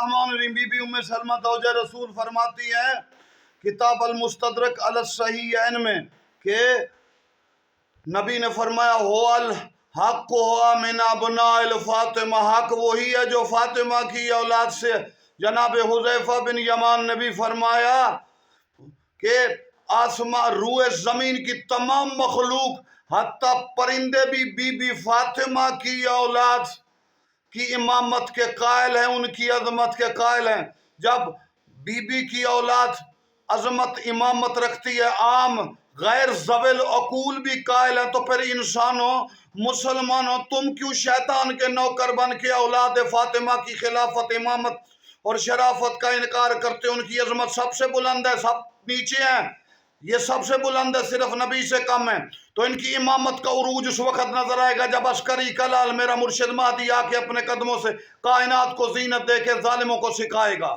الرحمن الرحیم. Be be ام سلمہ زوجہ رسول فرماتی ہیں کتاب المستدرک علی الصحیحین میں کہ نبی نے فرمایا ہو الحق ہوا من ابناء الفاطمہ، حق وہی ہے جو فاطمہ کی اولاد سے. جناب حذیفہ بن یمان نے بھی فرمایا کہ آسمان روئے زمین کی تمام مخلوق حتیٰ پرندے بھی بی بی فاطمہ کی اولاد کی امامت کے قائل ہیں، ان کی عظمت کے قائل ہیں. جب بی بی کی اولاد عظمت امامت رکھتی ہے، عام غیر ذوی العقول بھی قائل ہیں، تو پھر انسانوں مسلمانوں تم کیوں شیطان کے نوکر بن کے اولاد فاطمہ کی خلافت، امامت اور شرافت کا انکار کرتے ہو؟ ان کی عظمت سب سے بلند ہے، سب نیچے ہیں، یہ سب سے بلند ہے، صرف نبی سے کم ہے. تو ان کی امامت کا عروج اس وقت نظر آئے گا جب عسکری کلال میرا مرشد مہدی آ کے اپنے قدموں سے کائنات کو زینت دے کے ظالموں کو سکھائے گا.